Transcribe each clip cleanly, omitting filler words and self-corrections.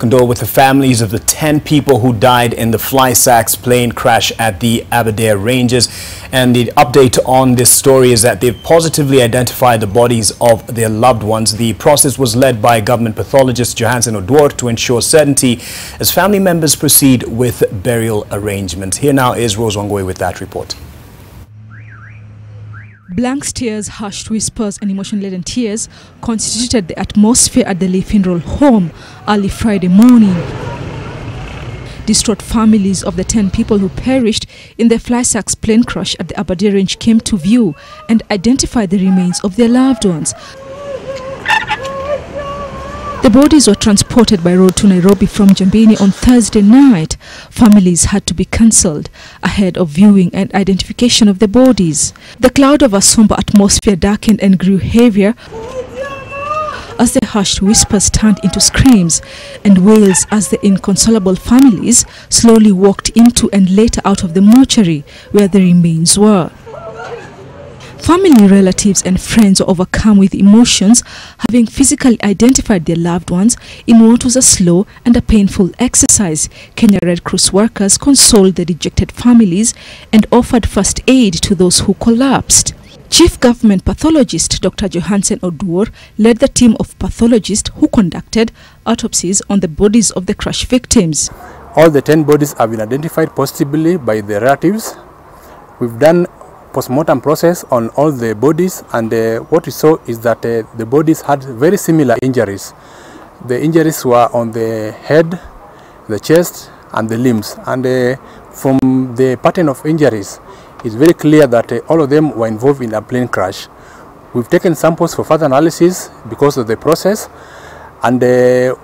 Condole with the families of the 10 people who died in the Fly-Sax plane crash at the Aberdare Ranges. And the update on this story is that they've positively identified the bodies of their loved ones. The process was led by Government Pathologist Johansen Oduor to ensure certainty as family members proceed with burial arrangements. Here now is Rose Wangui with that report. Blank stares, hushed whispers and emotion-laden tears constituted the atmosphere at the Lee Funeral Home early Friday morning. Distraught families of the 10 people who perished in the Fly-Sax plane crash at the Aberdare Range came to view and identified the remains of their loved ones. The bodies were transported by road to Nairobi from Jambini on Thursday night. Families had to be cancelled ahead of viewing and identification of the bodies. The cloud of a somber atmosphere darkened and grew heavier as the hushed whispers turned into screams and wails as the inconsolable families slowly walked into and later out of the mortuary where the remains were. Family, relatives and friends were overcome with emotions, having physically identified their loved ones in what was a slow and a painful exercise. Kenya Red Cross workers consoled the dejected families and offered first aid to those who collapsed. Chief Government Pathologist Dr. Johansen Oduor led the team of pathologists who conducted autopsies on the bodies of the crash victims. All the 10 bodies have been identified positively by the relatives. We've done post-mortem process on all the bodies, and what we saw is that the bodies had very similar injuries. The injuries were on the head, the chest and the limbs, and from the pattern of injuries it's very clear that all of them were involved in a plane crash. We've taken samples for further analysis because of the process, and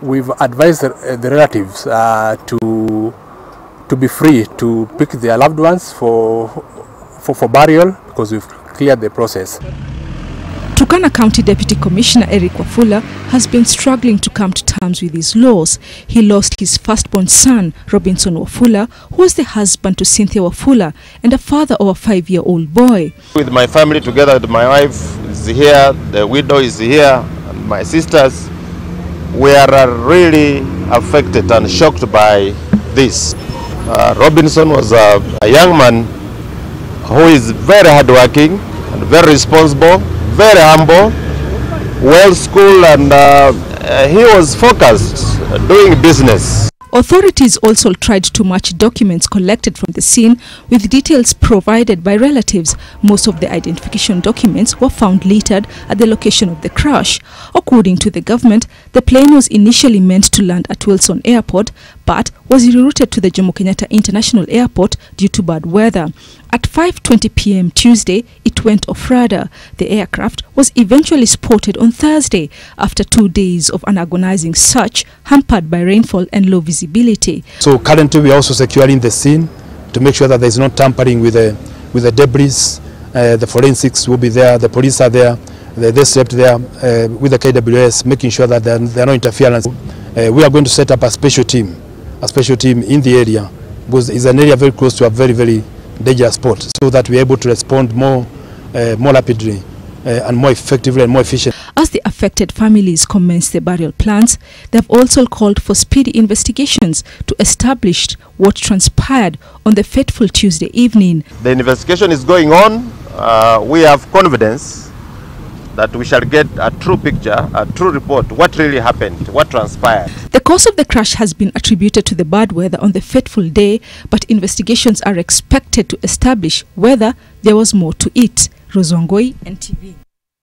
we've advised the relatives to be free to pick their loved ones for burial because we've cleared the process. Turkana County Deputy Commissioner Eric Wafula has been struggling to come to terms with his loss. He lost his firstborn son, Robinson Wafula, who was the husband to Cynthia Wafula and a father of a 5-year-old boy. With my family together, with my wife is here, the widow is here, and my sisters, we are really affected and shocked by this. Robinson was a young man who is very hardworking and very responsible, very humble, well-schooled, and he was focused doing business. Authorities also tried to match documents collected from the scene with details provided by relatives. Most of the identification documents were found littered at the location of the crash. According to the government, the plane was initially meant to land at Wilson Airport, but was rerouted to the Jomo Kenyatta International Airport due to bad weather. At 5:20 p.m. Tuesday, it went off radar. The aircraft was eventually spotted on Thursday after 2 days of an agonizing search hampered by rainfall and low visibility. So currently we are also securing the scene to make sure that there is no tampering with the debris. The forensics will be there, the police are there, they slept there with the KWS, making sure that there are no interference. We are going to set up a special team in the area, because it's an area very close to a very, very dangerous spot, so that we are able to respond more rapidly and more effectively and more efficiently. As the affected families commence the burial plans, they have also called for speedy investigations to establish what transpired on the fateful Tuesday evening. The investigation is going on. We have confidence that we shall get a true picture, a true report, what really happened, what transpired. The cause of the crash has been attributed to the bad weather on the fateful day, but investigations are expected to establish whether there was more to it. Rose Wangui, NTV.